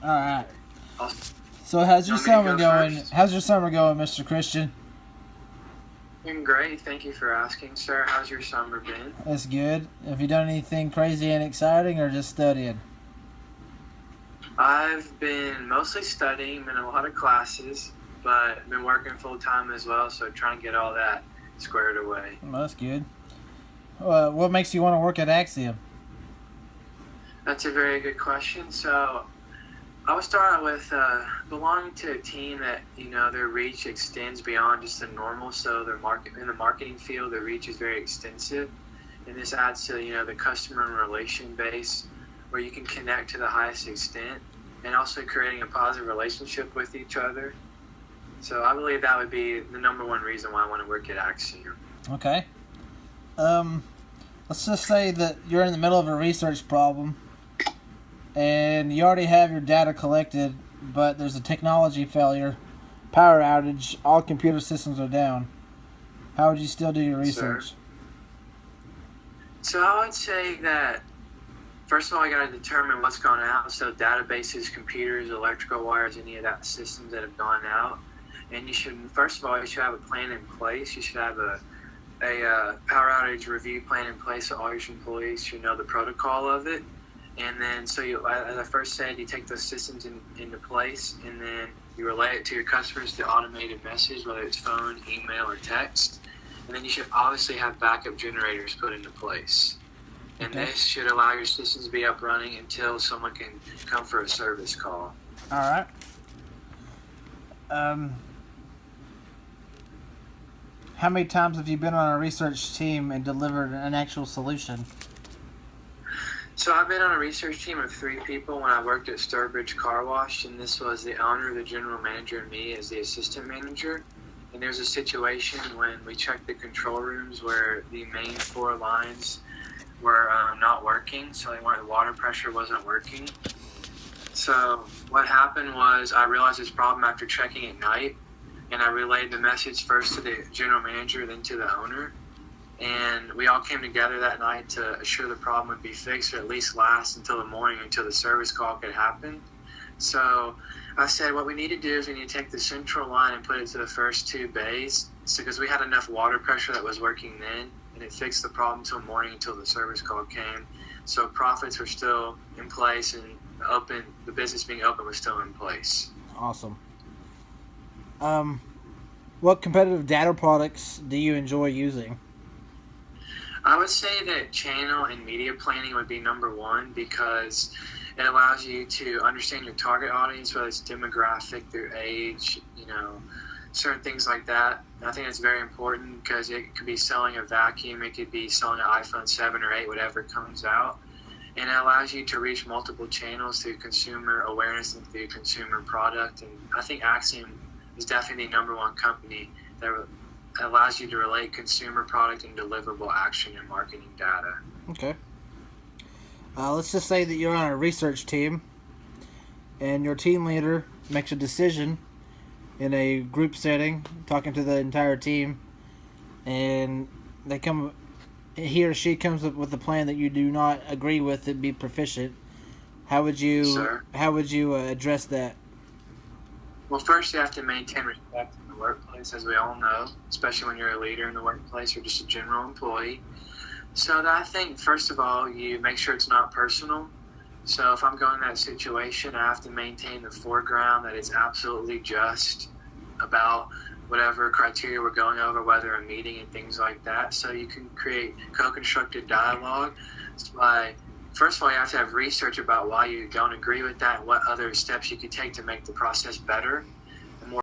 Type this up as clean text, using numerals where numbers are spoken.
All right. Awesome. So how's your summer going? First? How's your summer going, Mr. Christian? Doing great. Thank you for asking, sir. How's your summer been? That's good. Have you done anything crazy and exciting, or just studying? I've been mostly studying, been in a lot of classes, but been working full time as well, so trying to get all that squared away. Well, that's good. What makes you want to work at Axiom? That's a very good question. So I was starting with belonging to a team that, their reach extends beyond just the normal. So in the marketing field, their reach is very extensive. And this adds to, the customer and relation base where you can connect to the highest extent and also creating a positive relationship with each other. So I believe that would be the number one reason why I want to work at Axiom. Okay. Let's just say that you're in the middle of a research problem and you already have your data collected, but there's a technology failure, power outage, all computer systems are down. How would you still do your research? So I would say that, first of all, I got to determine what's gone out. So databases, computers, electrical wires, any of that systems that have gone out. And you should have a plan in place. You should have a power outage review plan in place so all your employees should know the protocol of it. And then, as I first said, you take those systems into place, and then you relay it to your customers through automated message, whether it's phone, email, or text. And then you should obviously have backup generators put into place. And this should allow your systems to be up running until someone can come for a service call. All right. How many times have you been on a research team and delivered an actual solution? So I've been on a research team of 3 people when I worked at Sturbridge Car Wash, and this was the owner, the general manager, and me as the assistant manager. And there's a situation when we checked the control rooms where the main 4 lines were not working, so the water pressure wasn't working. So what happened was I realized this problem after checking at night, and I relayed the message first to the general manager, then to the owner. And we all came together that night to assure the problem would be fixed, or at least last until the morning, until the service call could happen. So I said, what we need to do is we need to take the central line and put it to the first 2 bays, because we had enough water pressure that was working then, and it fixed the problem until morning, until the service call came. So profits were still in place, and the business being open was still in place. Awesome. What competitive data products do you enjoy using? I would say that channel and media planning would be number 1, because it allows you to understand your target audience, whether it's demographic, their age, certain things like that. And I think it's very important because it could be selling a vacuum, it could be selling an iPhone 7 or 8, whatever comes out. And it allows you to reach multiple channels through consumer awareness and through consumer product. And I think Axiom is definitely the number 1 company that allows you to relate consumer product and deliverable action and marketing data. Okay. Let's just say that you're on a research team and your team leader makes a decision in a group setting, talking to the entire team, and he or she comes up with a plan that you do not agree with to be proficient. How would you address that? Well, first you have to maintain respect in the workplace, as we all know, especially when you're a leader in the workplace or just a general employee. So I think, first of all, you make sure it's not personal. So if I'm going in that situation, I have to maintain the foreground that it's absolutely just about whatever criteria we're going over, whether a meeting and things like that. So you can create co-constructed dialogue by, first of all, you have to have research about why you don't agree with that and what other steps you could take to make the process better.